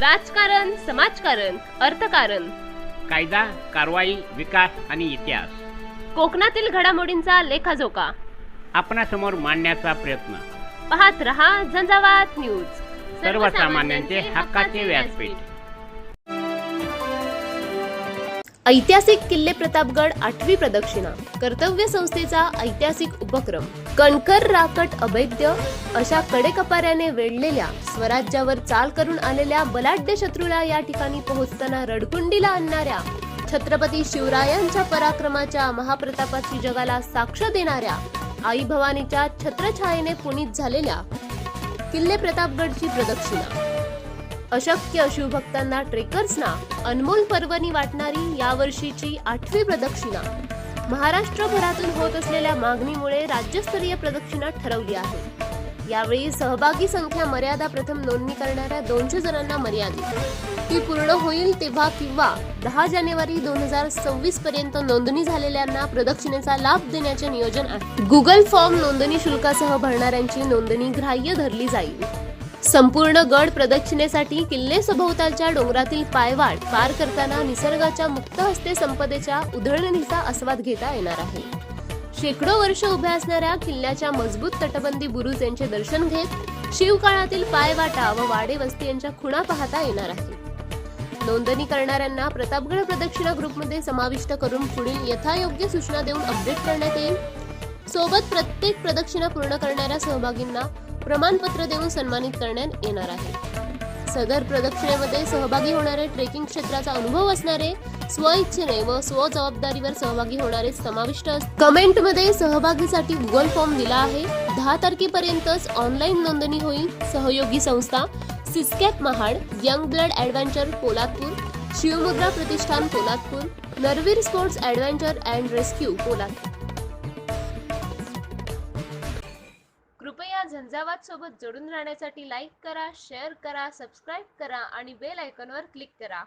राजकारण, समाजकारण, अर्थकारण, कायदा, कारवाई, विकास आणि इतिहास. कोकणातील घडामोडींचा लेखाजोखा आपणासमोर मांडण्याचा प्रयत्न. पाहत रहा झंझावात न्यूज, सर्वसामान्यांचे हक्काचे व्यासपीठ. ऐतिहासिक किल्ले प्रतापगड 8वी प्रदक्षिणा, कर्तव्य संस्थेचा ऐतिहासिक उपक्रम. कणखर, राकट, अभेद्य अशा कडेकपाऱ्याने वेढलेल्या स्वराज्यावर चाल करून आलेल्या बलाढ्य शत्रूला या ठिकाणी पोहोचताना रडकुंडीला आणणाऱ्या छत्रपती शिवरायांच्या पराक्रमाच्या महाप्रतापाची जगाला साक्ष देणाऱ्या आई भवानीच्या छत्रछायेने पुनीत झालेल्या किल्ले प्रतापगडची प्रदक्षिणा. अशक्य शिवभक्तांना, ट्रेकर्सना अनमोल पर्वणी वाटणारी यावर्षीची 8वी प्रदक्षिणा महाराष्ट्रभरातून होत असलेल्या मागणीमुळे राज्यस्तरीय प्रदक्षिणा ठरवली आहे. यावेळी सहभागी संख्या मर्यादा प्रथम नोंदणी करणाऱ्या 200 जणांना मर्यादित. ती पूर्ण होईल तेव्हा किंवा 10 जानेवारी 2026 पर्यंत नोंदणी झालेल्यांना प्रदक्षिणेचा लाभ देण्याचे नियोजन आहे. गुगल फॉर्म नोंदणी शुल्कासह भरणाऱ्यांची नोंदणी ग्राह्य धरली जाईल. संपूर्ण गड प्रदक्षिणेसाठी किल्ले सभोवतालच्या डोंगरातील पायवाट पार करताना निसर्गाच्या मुक्त हस्ते संपदेच्या उधळणीचा आस्वाद घेता येणार आहे. शेकडो वर्ष उभ्या असणाऱ्या किल्ल्याच्या मजबूत तटबंदी बुरुज यांचे दर्शन घेत शिवकाळातील पायवाटा व वाडे वस्ती यांच्या खुणा पाहता येणार आहे. नोंदणी करणाऱ्यांना प्रतापगड प्रदक्षिणा ग्रुपमध्ये समाविष्ट करून पुढील यथायोग्य सूचना देऊन अपडेट करण्यात येईल. सोबत प्रत्येक प्रदक्षिणा पूर्ण करणाऱ्या सहभागींना प्रमाणपत्र देऊन सन्मानित करण्यात येणार आहे. सदर प्रदक्षिणेमध्ये सहभागी होणारे, ट्रेकिंग क्षेत्राचा अनुभव असणारे, स्वइच्छेने व स्वजबाबदारीवर सहभागी होणारे समाविष्ट असतात. कमेंटमध्ये सहभागीसाठी गुगल फॉर्म दिला आहे. 10 तारखेपर्यंतच ऑनलाईन नोंदणी होईल. सहयोगी संस्था Siscap Mahad, young blood adventure Poladpur, Shivmudra Pratishthan Poladpur, Narveer sports adventure and rescue Poladpur. कृपया झंझावात सोबत जोडून राहण्यासाठी लाईक करा, शेअर करा, सबस्क्राईब करा आणि बेल आयकॉनवर क्लिक करा.